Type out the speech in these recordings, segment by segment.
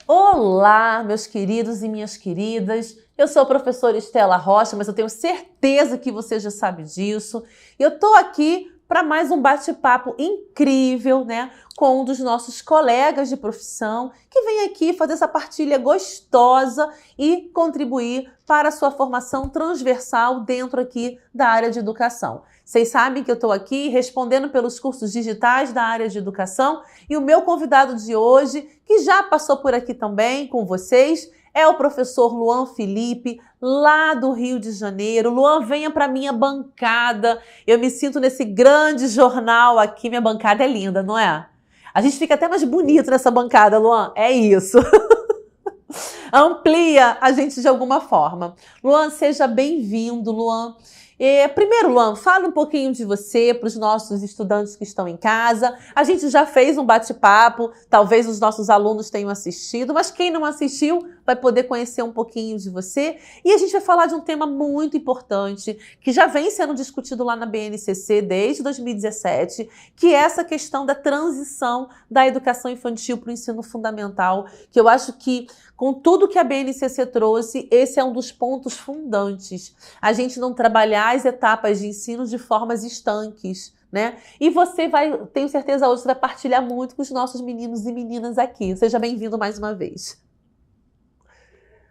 Olá, meus queridos e minhas queridas. Eu sou a professora Estela Rocha, mas eu tenho certeza que você já sabe disso. E eu tô aqui para mais um bate-papo incrível, né, com um dos nossos colegas de profissão que vem aqui fazer essa partilha gostosa e contribuir para a sua formação transversal dentro aqui da área de educação. Vocês sabem que eu estou aqui respondendo pelos cursos digitais da área de educação e o meu convidado de hoje, que já passou por aqui também com vocês, é o professor Luan Felipe, lá do Rio de Janeiro. Luan, venha para minha bancada. Eu me sinto nesse grande jornal aqui. Minha bancada é linda, não é? A gente fica até mais bonito nessa bancada, Luan. É isso. Amplia a gente de alguma forma. Luan, seja bem-vindo, Luan. Primeiro, Luan, fala um pouquinho de você para os nossos estudantes que estão em casa. A gente já fez um bate-papo, talvez os nossos alunos tenham assistido, mas quem não assistiu vai poder conhecer um pouquinho de você. E a gente vai falar de um tema muito importante, que já vem sendo discutido lá na BNCC desde 2017, que é essa questão da transição da educação infantil para o ensino fundamental, que eu acho que, com tudo que a BNCC trouxe, esse é um dos pontos fundantes. A gente não trabalhar as etapas de ensino de formas estanques, né? E você vai, tenho certeza hoje, vai partilhar muito com os nossos meninos e meninas aqui. Seja bem-vindo mais uma vez.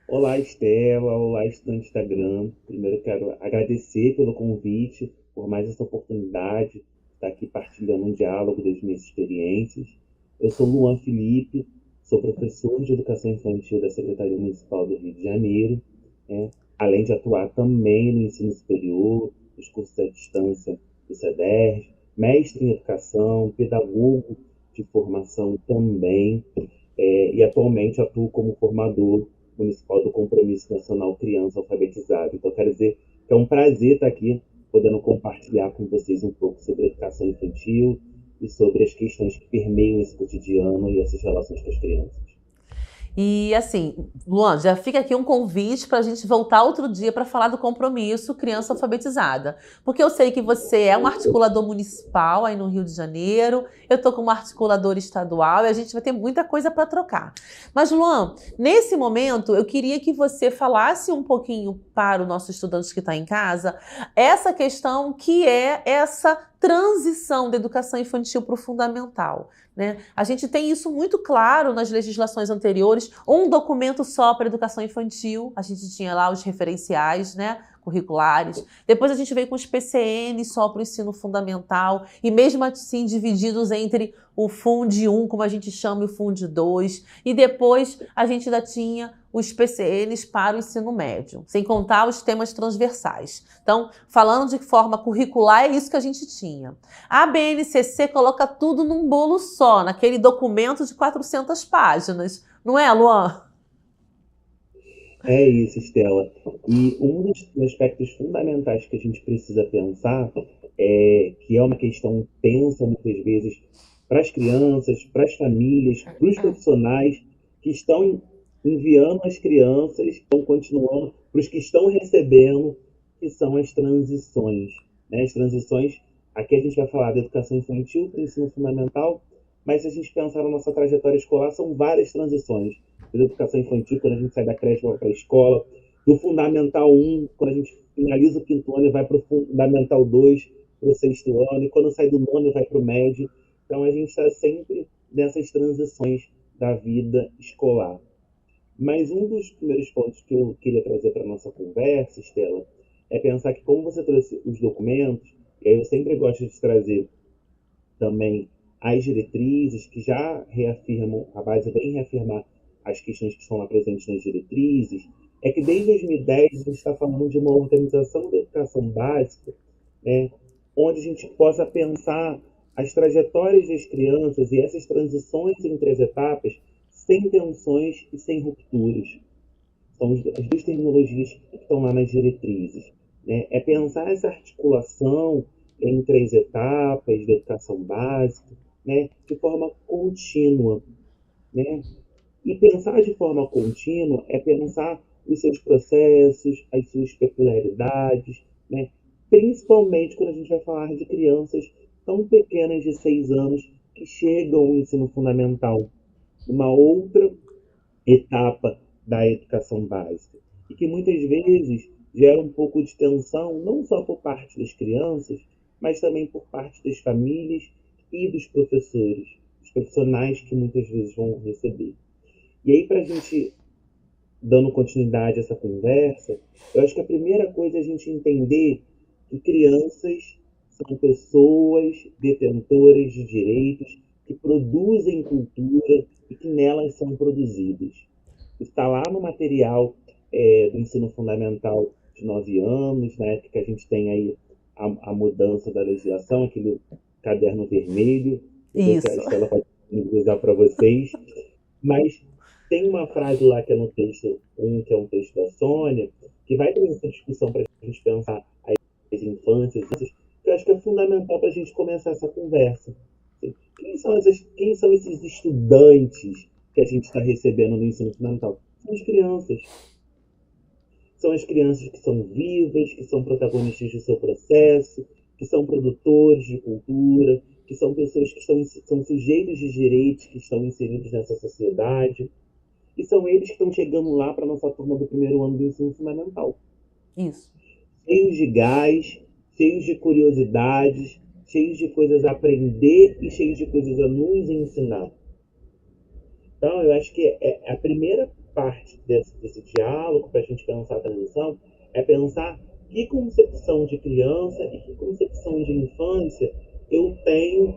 Olá, Estela. Olá, estudante do Instagram. Primeiro, quero agradecer pelo convite, por mais essa oportunidade de estar aqui partilhando um diálogo das minhas experiências. Eu sou Luan Felipe, sou professor de Educação Infantil da Secretaria Municipal do Rio de Janeiro, né? Além de atuar também no ensino superior, nos cursos à distância do CEDERJ, mestre em Educação, pedagogo de formação também, e atualmente atuo como formador municipal do Compromisso Nacional Criança Alfabetizada. Então, quero dizer que é um prazer estar aqui, podendo compartilhar com vocês um pouco sobre educação infantil e sobre as questões que permeiam esse cotidiano e essas relações com as crianças. E assim, Luan, já fica aqui um convite para a gente voltar outro dia para falar do compromisso Criança Alfabetizada. Porque eu sei que você é um articulador municipal aí no Rio de Janeiro, eu estou como articulador estadual e a gente vai ter muita coisa para trocar. Mas, Luan, nesse momento eu queria que você falasse um pouquinho para o nosso estudante que está em casa essa questão que é essa transição da educação infantil para o fundamental, né? A gente tem isso muito claro nas legislações anteriores, um documento só para a educação infantil, a gente tinha lá os referenciais, né, curriculares, depois a gente veio com os PCN só para o ensino fundamental, e mesmo assim divididos entre o Fund 1, como a gente chama, e o Fund 2, e depois a gente ainda tinha os PCNs para o ensino médio, sem contar os temas transversais. Então, falando de forma curricular, é isso que a gente tinha. A BNCC coloca tudo num bolo só, naquele documento de 400 páginas. Não é, Luan? É isso, Estela. E um dos aspectos fundamentais que a gente precisa pensar que é uma questão tensa muitas vezes para as crianças, para as famílias, para os profissionais que estão enviando as crianças, estão continuando, para os que estão recebendo, que são as transições, né? As transições, aqui a gente vai falar da educação infantil para o ensino fundamental, mas se a gente pensar na nossa trajetória escolar, são várias transições. Da educação infantil, quando a gente sai da creche para a escola, do Fundamental 1, quando a gente finaliza o quinto ano e vai para o Fundamental 2, para o sexto ano, e quando sai do nono e vai para o médio. Então a gente está sempre nessas transições da vida escolar. Mas um dos primeiros pontos que eu queria trazer para a nossa conversa, Estela, é pensar que como você trouxe os documentos, e aí eu sempre gosto de trazer também as diretrizes que já reafirmam, a base vem reafirmar as questões que estão lá presentes nas diretrizes, é que desde 2010 a gente está falando de uma organização da educação básica, né, onde a gente possa pensar as trajetórias das crianças e essas transições entre as etapas sem tensões e sem rupturas. São as duas terminologias que estão lá nas diretrizes. Né? É pensar essa articulação entre as etapas da educação básica, né, de forma contínua. Né? E pensar de forma contínua é pensar os seus processos, as suas peculiaridades, né? Principalmente quando a gente vai falar de crianças tão pequenas de 6 anos que chegam ao ensino fundamental. Uma outra etapa da educação básica. E que muitas vezes gera um pouco de tensão, não só por parte das crianças, mas também por parte das famílias e dos professores, dos profissionais que muitas vezes vão receber. E aí, para a gente, dando continuidade a essa conversa, eu acho que a primeira coisa é a gente entender que crianças são pessoas detentoras de direitos que produzem cultura e que nelas são produzidos. Está lá no material do ensino fundamental de 9 anos, na época que a gente tem aí a mudança da legislação, aquele caderno vermelho, depois a Isso. Estela pode usar para vocês, mas tem uma frase lá que é no texto que é um texto da Sônia, que vai trazer essa discussão para a gente pensar as infâncias, que eu acho que é fundamental para a gente começar essa conversa. Quem são esses estudantes que a gente está recebendo no ensino fundamental? São as crianças. São as crianças que são vivas, que são protagonistas do seu processo, que são produtores de cultura, que são pessoas que são sujeitos de direitos que estão inseridos nessa sociedade. E são eles que estão chegando lá para a nossa turma do primeiro ano do ensino fundamental. Isso. Cheios de gás, cheios de curiosidades, cheios de coisas a aprender e cheios de coisas a nos ensinar. Então, eu acho que a primeira parte desse diálogo, para a gente pensar a transição, é pensar que concepção de criança e que concepção de infância eu tenho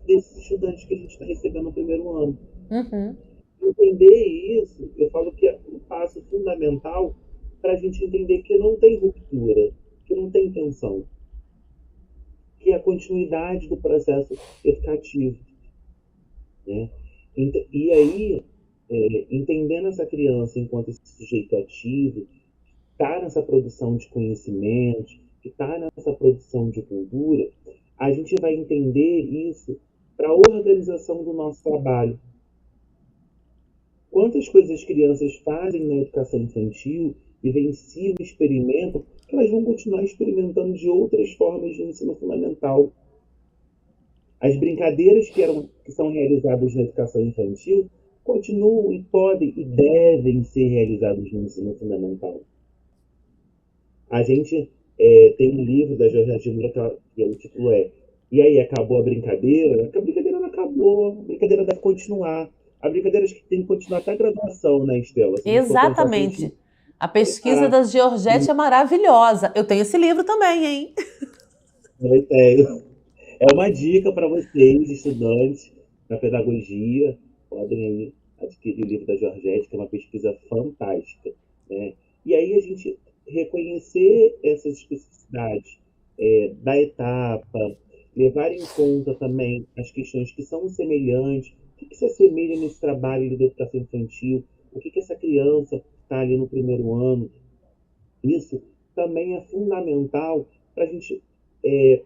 desses estudantes que a gente está recebendo no primeiro ano. Uhum. Entender isso, eu falo que é um passo fundamental para a gente entender que não tem ruptura, que não tem tensão, que é a continuidade do processo educativo. Né? E aí, entendendo essa criança enquanto esse sujeito ativo, que está nessa produção de conhecimento, que está nessa produção de cultura, a gente vai entender isso para a organização do nosso trabalho. Quantas coisas as crianças fazem na educação infantil, vivenciam, experimentam, que elas vão continuar experimentando de outras formas de ensino fundamental. As brincadeiras que são realizadas na educação infantil continuam e podem e devem ser realizadas no ensino fundamental. A gente tem um livro da Georgia Moura que o título é E aí, acabou a brincadeira? A brincadeira não acabou, a brincadeira deve continuar. A brincadeira tem que continuar até a graduação, né, Estela? Se a gente for pensar, se a gente Exatamente. A pesquisa parar da Georgette é maravilhosa. Eu tenho esse livro também, hein? no tempo. É uma dica para vocês, estudantes da pedagogia, podem aí adquirir o livro da Georgette, que é uma pesquisa fantástica. Né? E aí a gente reconhecer essas especificidades da etapa, levar em conta também as questões que são semelhantes, o que se assemelha nesse trabalho de educação infantil, o que essa criança está ali no primeiro ano, isso também é fundamental para a gente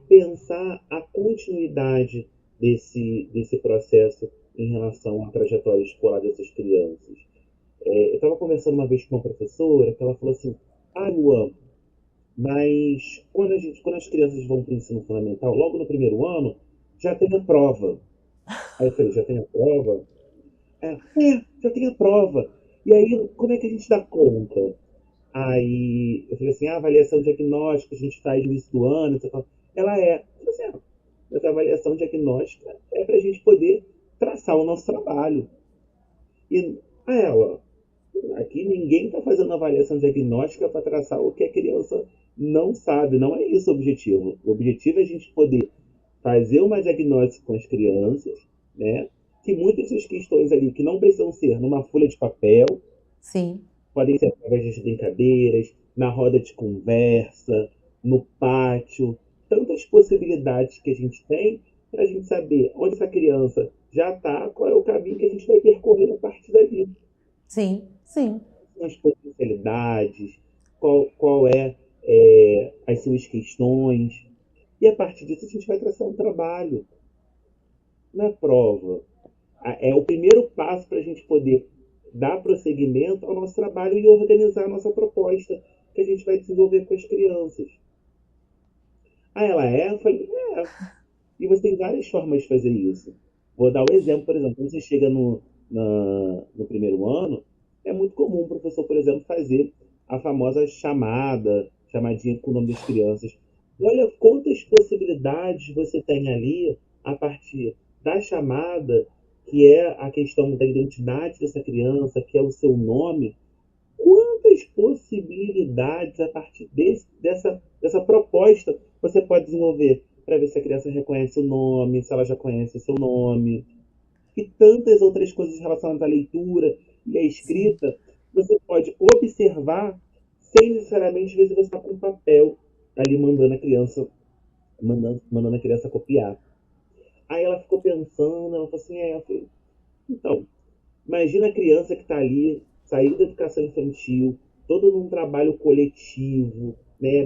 pensar a continuidade desse processo em relação à trajetória escolar dessas crianças. Eu estava conversando uma vez com uma professora que ela falou assim: Ah, Luan, mas quando as crianças vão para o ensino fundamental, logo no primeiro ano, já tem a prova. Aí eu falei: Já tem a prova? Já tem a prova. E aí, como é que a gente dá conta? Aí eu falei assim, a avaliação diagnóstica a gente faz no início do ano, ela é. Eu falei assim, essa avaliação diagnóstica é para a gente poder traçar o nosso trabalho. E a ela, aqui ninguém está fazendo avaliação diagnóstica para traçar o que a criança não sabe, não é isso o objetivo. O objetivo é a gente poder fazer uma diagnóstica com as crianças, né? Que muitas das questões ali que não precisam ser numa folha de papel, Sim. podem ser através das brincadeiras, na roda de conversa, no pátio. Tantas possibilidades que a gente tem para a gente saber onde essa criança já está, qual é o caminho que a gente vai percorrer a partir dali. Sim. Sim. As potencialidades, qual as suas questões. E a partir disso a gente vai traçar um trabalho na prova. É o primeiro passo para a gente poder dar prosseguimento ao nosso trabalho e organizar a nossa proposta que a gente vai desenvolver com as crianças. Ah, ela é? Eu falei, é. E você tem várias formas de fazer isso. Vou dar um exemplo, por exemplo, quando você chega no primeiro ano, é muito comum o professor, por exemplo, fazer a famosa chamadinha com o nome das crianças. Olha quantas possibilidades você tem ali a partir da chamada, que é a questão da identidade dessa criança, que é o seu nome. Quantas possibilidades a partir dessa proposta você pode desenvolver para ver se a criança reconhece o nome, se ela já conhece o seu nome, e tantas outras coisas relacionadas à leitura e à Sim. escrita, você pode observar sem necessariamente ver se você está com um papel ali mandando a criança copiar. Aí ela ficou pensando, ela falou assim, então, imagina a criança que está ali, saindo da educação infantil, todo num trabalho coletivo, né,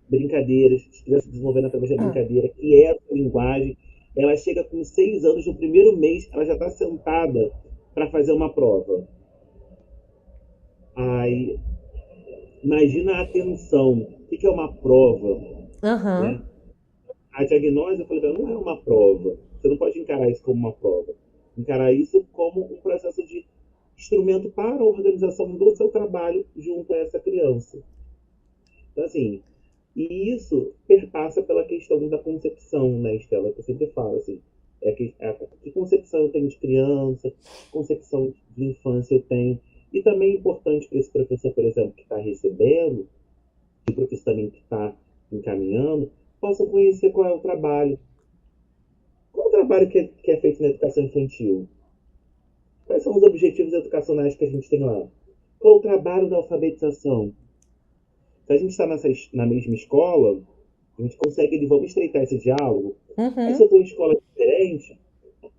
brincadeiras, as crianças desenvolvendo através da Hum. brincadeira, que é a sua linguagem. Ela chega com 6 anos, no primeiro mês, ela já está sentada para fazer uma prova. Aí, imagina a atenção. O que é uma prova? Né? Aham. A diagnose, eu falei, não é uma prova. Você não pode encarar isso como uma prova. Encarar isso como um processo de instrumento para a organização do seu trabalho junto a essa criança. Então, assim, e isso perpassa pela questão da concepção, né, Estela? Que eu sempre falo, assim, que concepção eu tenho de criança, que concepção de infância eu tenho. E também é importante para esse professor, por exemplo, que está recebendo, e o professor também que está encaminhando, possam conhecer qual é o trabalho. Qual é o trabalho que é feito na educação infantil? Quais são os objetivos educacionais que a gente tem lá? Qual é o trabalho da alfabetização? Se a gente está na mesma escola, a gente consegue, vamos estreitar esse diálogo. Aí se eu Uhum. estou em escola diferente,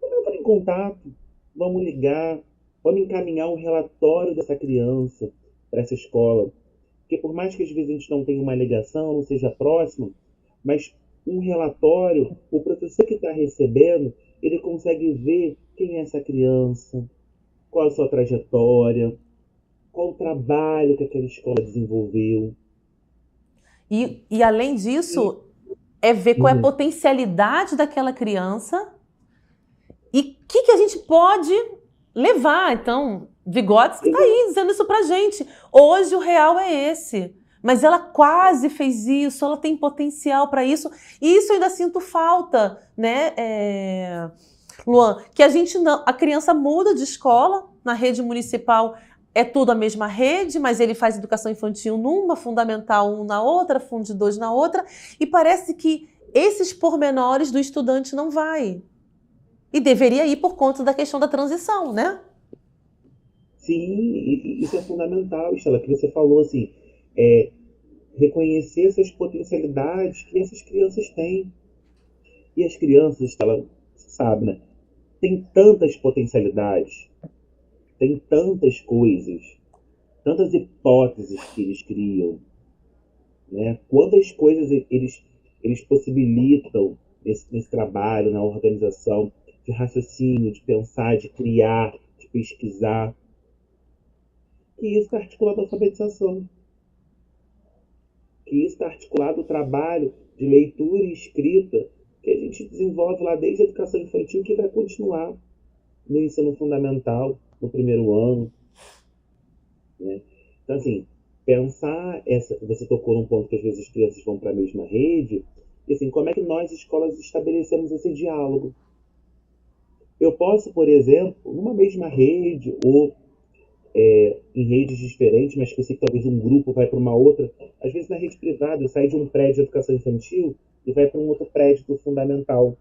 vamos entrar em contato, vamos ligar, vamos encaminhar um relatório dessa criança para essa escola. Porque por mais que às vezes a gente não tenha uma ligação, não seja próximo, mas um relatório, o professor que está recebendo, ele consegue ver quem é essa criança, qual a sua trajetória, qual o trabalho que aquela escola desenvolveu. E além E, disso, é ver qual é a uhum, potencialidade daquela criança e o que a gente pode levar. Então, Vygotsky está aí dizendo isso pra gente. Hoje o real é esse. Mas ela quase fez isso, ela tem potencial para isso. E isso eu ainda sinto falta, né, Luan? Que a gente não. A criança muda de escola, na rede municipal é tudo a mesma rede, mas ele faz educação infantil numa, fundamental um na outra, fundo 2 na outra, e parece que esses pormenores do estudante não vai. E deveria ir por conta da questão da transição, né? sim, isso é fundamental, Estela, que você falou assim, é, reconhecer essas potencialidades que essas crianças têm. E as crianças, Estela, você sabe, né? Tem tantas potencialidades, tem tantas coisas, tantas hipóteses que eles criam, né? Quantas coisas eles possibilitam nesse trabalho, na organização de raciocínio, de pensar, de criar, de pesquisar. E isso está articulado à alfabetização, que isso está articulado ao trabalho de leitura e escrita que a gente desenvolve lá desde a educação infantil, que vai continuar no ensino fundamental, no primeiro ano, né? Então, assim, você tocou num ponto que às vezes as crianças vão para a mesma rede, e assim, como é que nós, escolas, estabelecemos esse diálogo? Eu posso, por exemplo, numa mesma rede, ou em redes diferentes, mas que eu sei que talvez um grupo vai para uma outra, às vezes na rede privada, eu saio de um prédio de educação infantil e vai para um outro prédio do fundamental.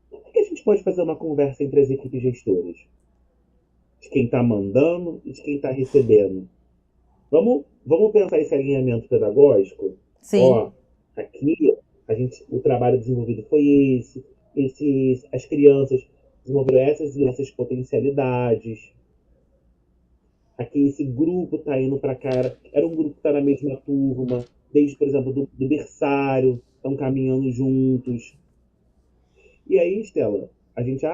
Por que a gente pode fazer uma conversa entre as equipes gestoras? De quem está mandando e de quem está recebendo. Vamos pensar esse alinhamento pedagógico? Sim. Ó, aqui o trabalho desenvolvido foi as crianças desenvolveram essas e essas potencialidades. Aqui esse grupo está indo para cá, era um grupo que está na mesma turma, desde, por exemplo, do berçário, estão caminhando juntos. E aí, Estela, a gente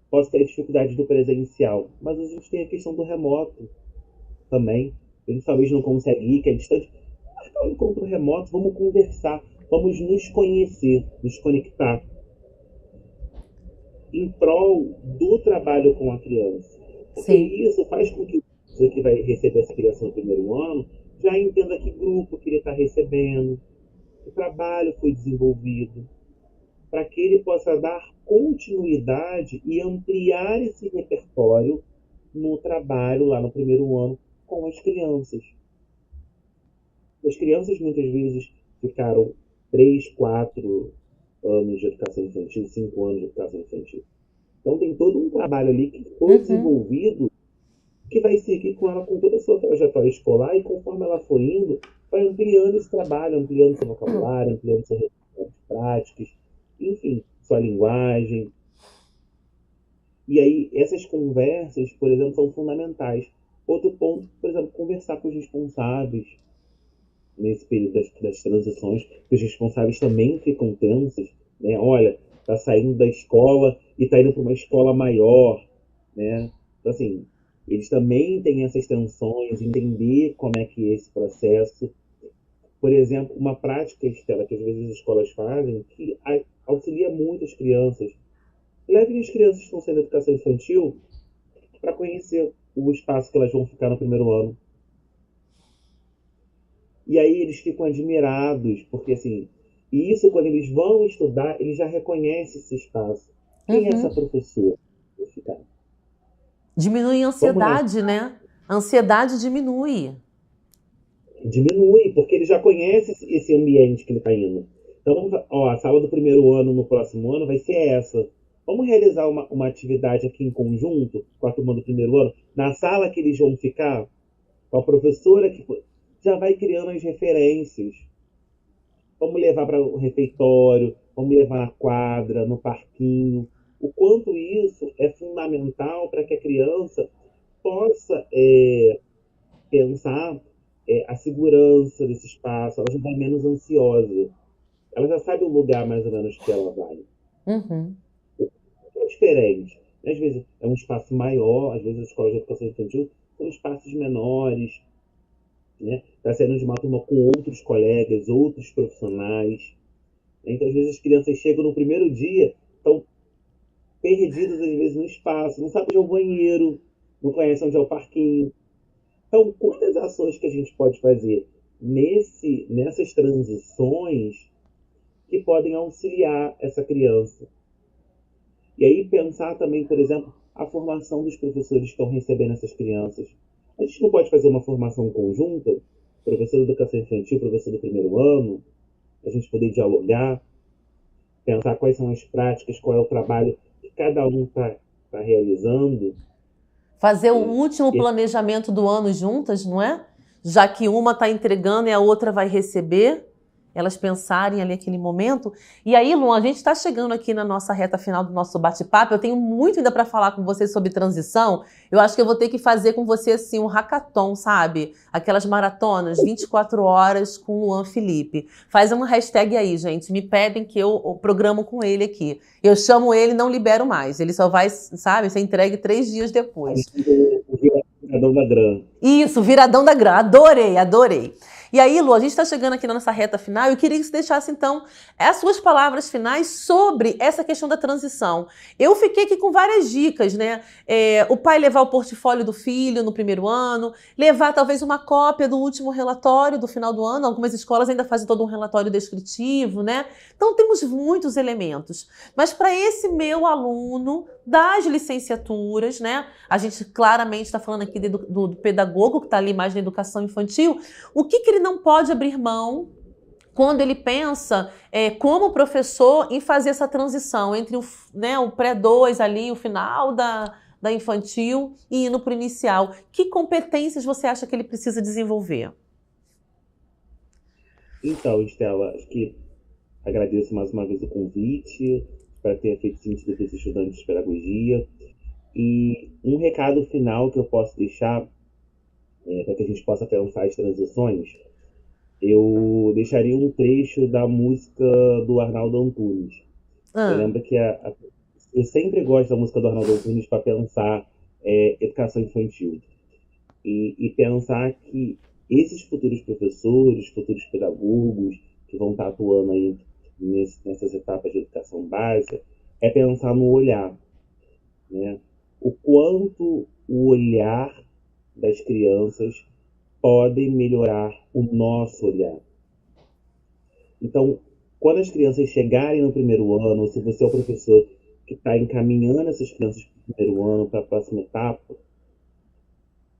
pode ter dificuldade do presencial, mas a gente tem a questão do remoto também. A gente talvez não consegue ir, que é distante. Marcar um encontro remoto, vamos conversar, vamos nos conhecer, nos conectar. em prol do trabalho com a criança. Porque Sim. isso faz com que o professor que vai receber essa criança no primeiro ano já entenda que grupo que ele está recebendo, que trabalho foi desenvolvido, para que ele possa dar continuidade e ampliar esse repertório no trabalho lá no primeiro ano com as crianças. As crianças muitas vezes ficaram 3, 4 anos de educação infantil, 5 anos de educação infantil. Então tem todo um trabalho ali que foi Uhum. desenvolvido que vai seguir com ela com toda a sua trajetória escolar e conforme ela for indo, vai ampliando esse trabalho, ampliando seu vocabulário, ampliando suas práticas, enfim, sua linguagem. E aí essas conversas, por exemplo, são fundamentais. Outro ponto, por exemplo, conversar com os responsáveis nesse período das transições, que os responsáveis também ficam tensos, né? Olha, tá saindo da escola e tá indo para uma escola maior, né? Então, assim, eles também têm essas tensões, entender como é que é esse processo. Por exemplo, uma prática, Estela, que às vezes as escolas fazem, que auxilia muito as crianças. Levem as crianças que estão sendo educação infantil para conhecer o espaço que elas vão ficar no primeiro ano. E aí eles ficam admirados, porque assim, e isso quando eles vão estudar, eles já reconhecem esse espaço. Quem é essa Uhum. professora? Diminui a Vamos lá. ansiedade, né? A ansiedade diminui. Diminui, porque ele já conhece esse ambiente que ele está indo. Então, ó, a sala do primeiro ano no próximo ano vai ser essa. Vamos realizar uma atividade aqui em conjunto com a turma do primeiro ano, na sala que eles vão ficar, com a professora que já vai criando as referências. Vamos levar para o refeitório, vamos levar na quadra, no parquinho. O quanto isso é fundamental para que a criança possa pensar a segurança desse espaço, ela já vai menos ansiosa. Ela já sabe o lugar mais ou menos que ela vai. Uhum. É diferente. Às vezes é um espaço maior, às vezes as escolas de educação infantil são espaços menores, né? Está saindo de uma turma com outros colegas, outros profissionais. Então, às vezes, as crianças chegam no primeiro dia, estão perdidas, às vezes, no espaço, não sabem onde é o banheiro, não conhecem onde é o parquinho. Então, quantas ações que a gente pode fazer nessas transições que podem auxiliar essa criança? E aí pensar também, por exemplo, a formação dos professores que estão recebendo essas crianças. A gente não pode fazer uma formação conjunta, professor de educação infantil, professor do primeiro ano, a gente poder dialogar, pensar quais são as práticas, qual é o trabalho que cada um está realizando. Fazer o Né? último E, planejamento do ano juntas, não é? Já que uma está entregando e a outra vai receber, elas pensarem ali aquele momento. E aí, Luan, a gente está chegando aqui na nossa reta final do nosso bate-papo. Eu tenho muito ainda para falar com você sobre transição. Eu acho que eu vou ter que fazer com você assim um hackathon, sabe? Aquelas maratonas, 24 horas com o Luan Felipe. Faz uma hashtag aí, gente. Me pedem que eu programo com ele aqui. Eu chamo ele e não libero mais. Ele só vai, sabe, ser entregue 3 dias depois. o viradão da grana. Isso, viradão da grana. Adorei, adorei. E aí, Lu, a gente está chegando aqui na nossa reta final. Eu queria que você deixasse, então, as suas palavras finais sobre essa questão da transição. Eu fiquei aqui com várias dicas, né? O pai levar o portfólio do filho no primeiro ano, levar talvez uma cópia do último relatório do final do ano. Algumas escolas ainda fazem todo um relatório descritivo, né? Então, temos muitos elementos. Mas para esse meu aluno das licenciaturas, né? A gente claramente está falando aqui do pedagogo que está ali mais na educação infantil. O que ele não pode abrir mão quando ele pensa como professor em fazer essa transição entre o pré-2 ali, o final da infantil e indo para o inicial? Que competências você acha que ele precisa desenvolver? Então, Estela, acho que agradeço mais uma vez o convite, para ter feito sentido para os estudantes de pedagogia. E um recado final que eu posso deixar, para que a gente possa pensar as transições, eu deixaria um trecho da música do Arnaldo Antunes. Eu Ah, lembro que eu sempre gosto da música do Arnaldo Antunes para pensar educação infantil. E pensar que esses futuros professores, futuros pedagogos que vão estar atuando aí nessas etapas de educação básica, é pensar no olhar, né? O quanto o olhar das crianças podem melhorar o nosso olhar. Então, quando as crianças chegarem no primeiro ano, ou se você é o professor que está encaminhando essas crianças para o primeiro ano, para a próxima etapa,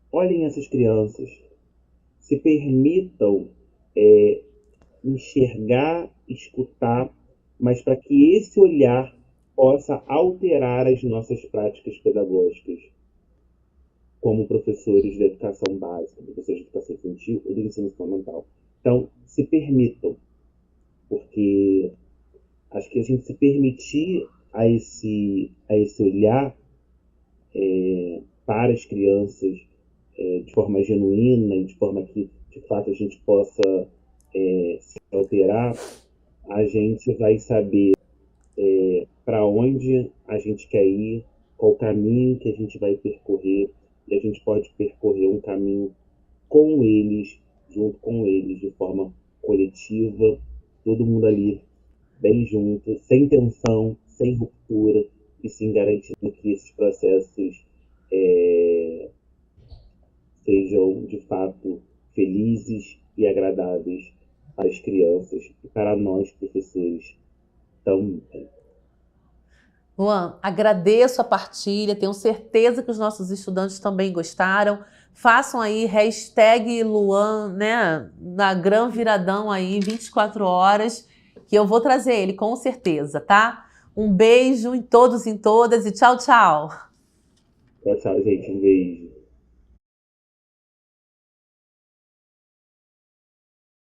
olhem essas crianças, se permitam enxergar, escutar, mas para que esse olhar possa alterar as nossas práticas pedagógicas, como professores de educação básica, professores de educação infantil ou do ensino fundamental. Então, se permitam, porque acho que a gente se permitir a esse olhar para as crianças de forma genuína, de forma que, de fato, a gente possa se alterar, a gente vai saber para onde a gente quer ir, qual o caminho que a gente vai percorrer, e a gente pode percorrer um caminho com eles, junto com eles, de forma coletiva, todo mundo ali bem junto, sem tensão, sem ruptura, e sim garantindo que esses processos sejam, de fato, felizes e agradáveis para as crianças e para nós, professores, também. Luan, agradeço a partilha, tenho certeza que os nossos estudantes também gostaram. Façam aí hashtag Luan, né, na Gran Viradão aí, 24 horas, que eu vou trazer ele, com certeza, tá? Um beijo em todos e em todas e tchau, tchau. Tchau, tchau, gente. Um beijo.